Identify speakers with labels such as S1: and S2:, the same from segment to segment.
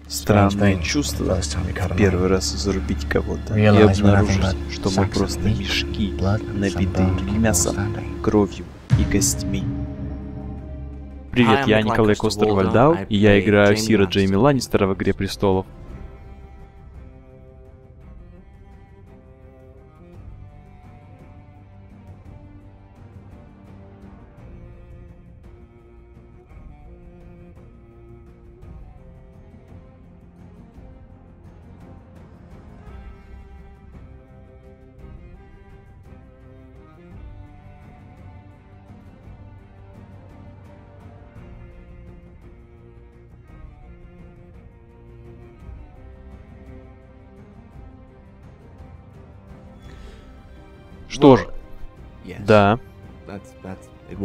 S1: Странное чувство первый раз зарубить кого-то и обнаружить, что мы просто мешки, набитые мясом, кровью и костьми. Привет, я Николай Костер-Вальдау, и я играю Сира Джейми Ланнистера в «Игре престолов». Что ж, да,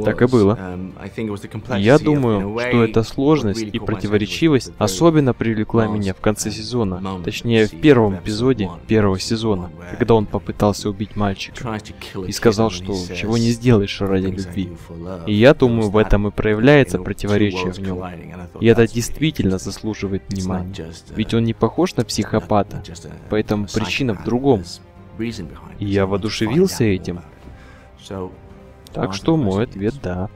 S1: так и было. Я думаю, что эта сложность и противоречивость особенно привлекла меня в конце сезона, точнее в первом эпизоде первого сезона, когда он попытался убить мальчика и сказал, что чего не сделаешь ради любви. И я думаю, в этом и проявляется противоречие в нем. И это действительно заслуживает внимания. Ведь он не похож на психопата, поэтому причина в другом. И я воодушевился этим. Так что мой ответ да.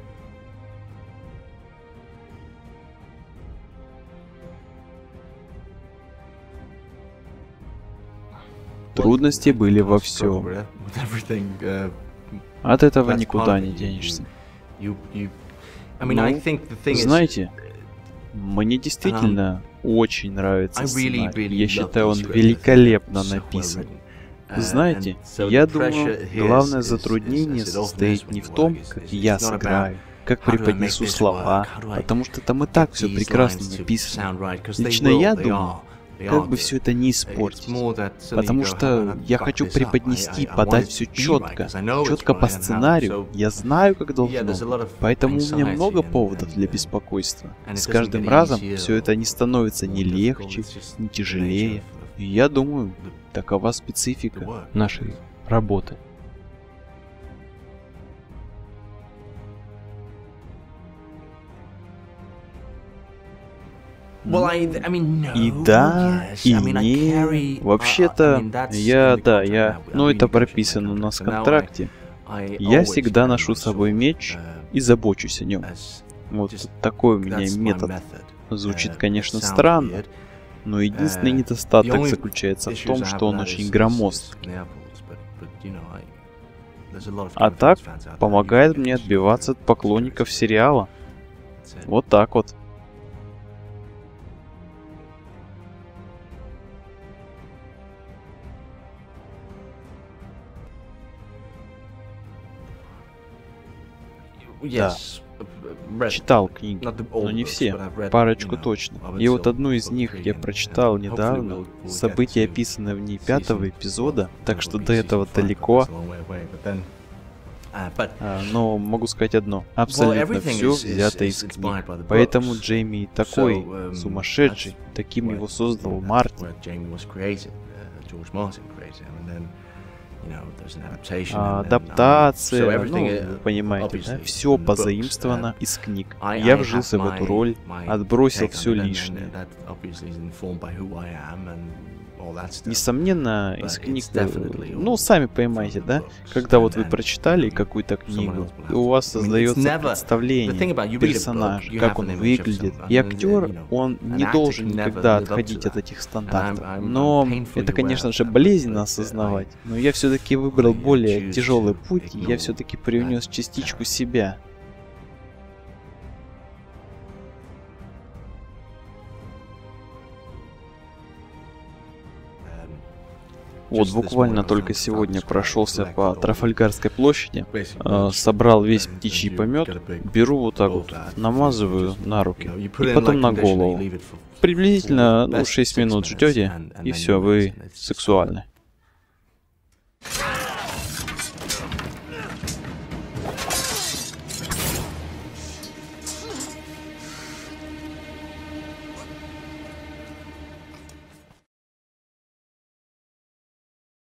S1: Трудности были во всем. От этого никуда не денешься. Ну, знаете, мне действительно очень нравится сценарий. Я считаю, он великолепно написан. Знаете, я думаю, главное затруднение состоит не в том, как я сыграю, как преподнесу слова, потому что там и так все прекрасно написано. Лично я думаю, как бы все это не испортить, потому что я хочу преподнести, подать все четко по сценарию, я знаю, как должно, поэтому у меня много поводов для беспокойства. С каждым разом все это не становится ни легче, ни тяжелее. И я думаю, такова специфика нашей работы. И да, и не. Вообще-то, ну это прописано у нас в контракте. Я всегда ношу с собой меч и забочусь о нем. Вот такой у меня метод. Звучит, конечно, странно. Но единственный недостаток заключается в том, что он очень громоздкий. А так, помогает мне отбиваться от поклонников сериала. Вот так вот. Да. Читал книги, но не все, парочку точно. И вот одну из них я прочитал недавно. События описаны в ней 5-го эпизода, так что до этого далеко. Но могу сказать одно. Абсолютно все взято из книг. Поэтому Джейми такой сумасшедший, таким его создал Мартин. Адаптация, ну, вы понимаете, да? Все позаимствовано из книг. Я вжился в эту роль, отбросил все лишнее. Несомненно, из книг, ну, сами понимаете, да? Когда вот вы прочитали какую-то книгу, и у вас создается представление персонажа, как он выглядит. И актер, он не должен никогда отходить от этих стандартов. Но это, конечно же, болезненно осознавать. Но я все-таки выбрал более тяжелый путь, и я все-таки привнес частичку себя. Вот буквально только сегодня прошелся по Трафальгарской площади, собрал весь птичий помет, беру вот так вот, намазываю на руки и потом на голову. Приблизительно 6 минут ждете, и все, вы сексуальны.